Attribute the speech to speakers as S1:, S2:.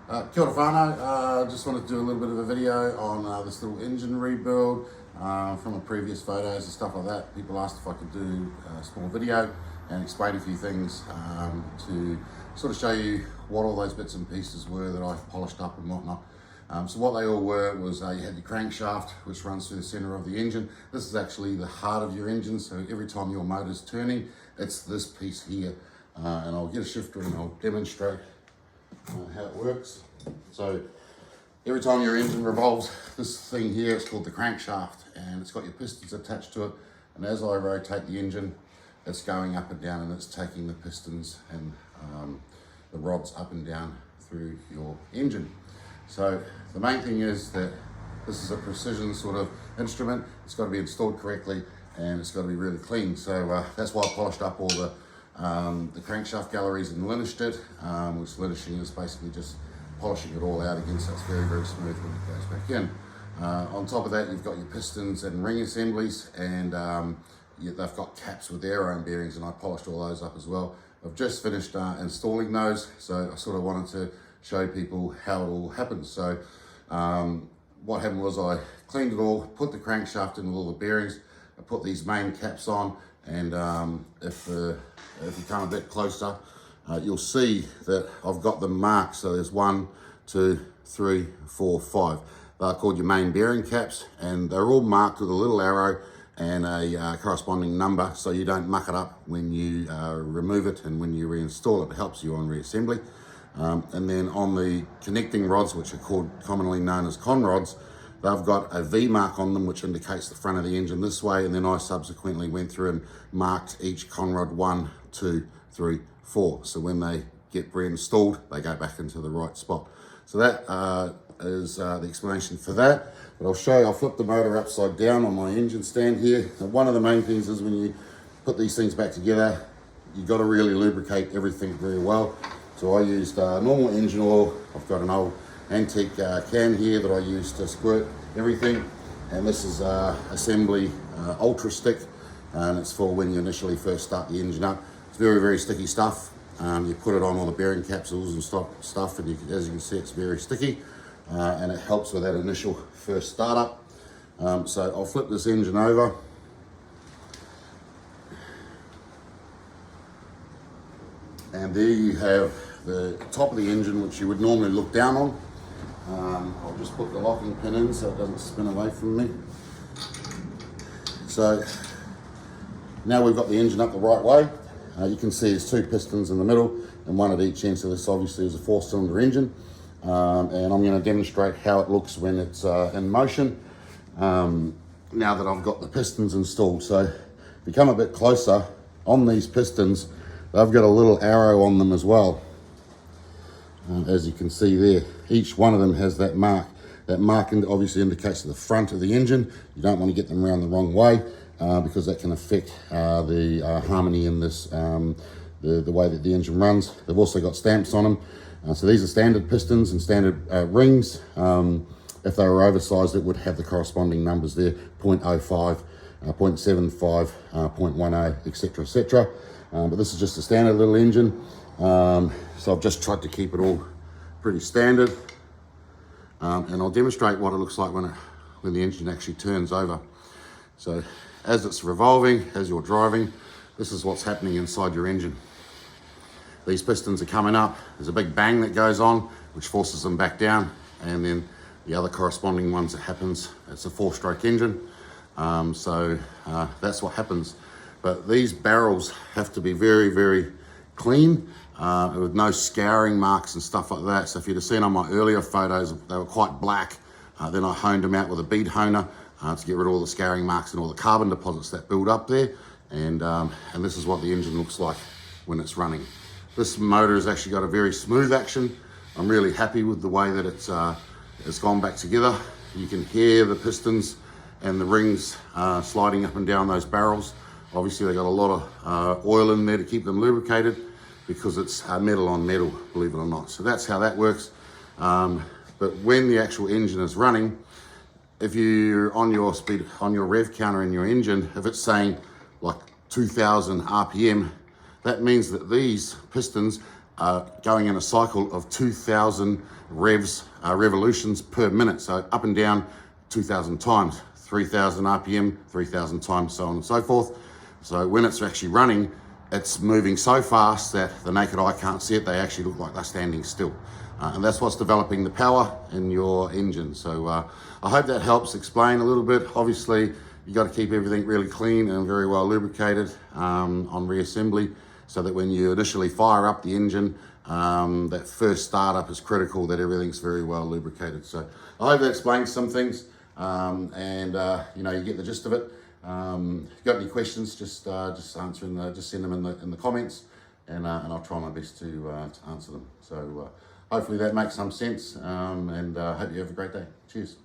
S1: Kia ora whānau, just wanted to do a little bit of a video on this little engine rebuild from the previous photos and stuff like that. People asked if I could do a small video and explain a few things to sort of show you what all those bits and pieces were that I polished up and whatnot. So what they all were was you had your crankshaft, which runs through the centre of the engine. This is actually the heart of your engine, so every time your motor's turning, it's this piece here. And I'll get a shifter and I'll demonstrate how it works. So every time your engine revolves, this thing here is called the crankshaft, and it's got your pistons attached to it, and as I rotate the engine, it's going up and down, and it's taking the pistons and the rods up and down through your engine. So the main thing is that this is a precision sort of instrument. It's got to be installed correctly, and it's got to be really clean. So that's why I polished up all the crankshaft galleries and linished it, which linishing is basically just polishing it all out again, so it's very, very smooth when it goes back in. On top of that, you've got your pistons and ring assemblies, and they've got caps with their own bearings, and I polished all those up as well. I've just finished installing those, so I sort of wanted to show people how it all happens. So what happened was I cleaned it all, put the crankshaft in with all the bearings, I put these main caps on, and if you come a bit closer, you'll see that I've got them marked. So there's 1, 2, 3, 4, 5. They're called your main bearing caps, and they're all marked with a little arrow and a corresponding number, so you don't muck it up when you remove it and when you reinstall it. It helps you on reassembly. And then on the connecting rods, which are commonly known as con rods, they've got a V mark on them, which indicates the front of the engine this way, and then I subsequently went through and marked each con rod 1, 2, 3, 4. So when they get reinstalled, they go back into the right spot. So that is the explanation for that. But I'll show you, I'll flip the motor upside down on my engine stand here. And one of the main things is when you put these things back together, you've got to really lubricate everything very well. So I used normal engine oil. I've got an old antique can here that I use to squirt everything, and this is assembly ultra stick, and it's for when you initially first start the engine up. It's very, very sticky stuff. You put it on all the bearing capsules and stuff, and as you can see, it's very sticky, and it helps with that initial first startup. So I'll flip this engine over. And there you have the top of the engine, which you would normally look down on. I'll just put the locking pin in so it doesn't spin away from me. So now we've got the engine up the right way. You can see there's 2 pistons in the middle and 1 at each end, so this obviously is a 4-cylinder engine. And I'm going to demonstrate how it looks when it's in motion, now that I've got the pistons installed. So if you come a bit closer, on these pistons, they've got a little arrow on them as well. As you can see there, each one of them has that mark. That mark obviously indicates the front of the engine. You don't want to get them around the wrong way because that can affect the harmony in this, the way that the engine runs. They've also got stamps on them. So these are standard pistons and standard rings. If they were oversized, it would have the corresponding numbers there, 0.05, 0.75, 0.10, etc., etc. But this is just a standard little engine. So I've just tried to keep it all pretty standard, and I'll demonstrate what it looks like when the engine actually turns over. So as it's revolving, as you're driving, this is what's happening inside your engine. These pistons are coming up, there's a big bang that goes on, which forces them back down, and then the other corresponding ones that happens, it's a 4-stroke engine. So that's what happens. But these barrels have to be very, very clean, with no scouring marks and stuff like that. So if you'd have seen on my earlier photos, they were quite black. Then I honed them out with a bead honer to get rid of all the scouring marks and all the carbon deposits that build up there. And this is what the engine looks like when it's running. This motor has actually got a very smooth action. I'm really happy with the way that it's gone back together. You can hear the pistons and the rings sliding up and down those barrels. Obviously they got a lot of oil in there to keep them lubricated because it's metal on metal, believe it or not. So that's how that works. But when the actual engine is running, if you're on your speed, on your rev counter in your engine, if it's saying like 2000 RPM, that means that these pistons going in a cycle of 2,000 revolutions per minute. So up and down 2,000 times, 3,000 RPM, 3,000 times, so on and so forth. So when it's actually running, it's moving so fast that the naked eye can't see it. They actually look like they're standing still. And that's what's developing the power in your engine. So I hope that helps explain a little bit. Obviously, you got to keep everything really clean and very well lubricated on reassembly, so that when you initially fire up the engine, that first startup is critical, that everything's very well lubricated. So I hope that explains some things, and you know, you get the gist of it. If you've got any questions, just answer just send them in the comments, and I'll try my best to answer them. So hopefully that makes some sense, and hope you have a great day. Cheers.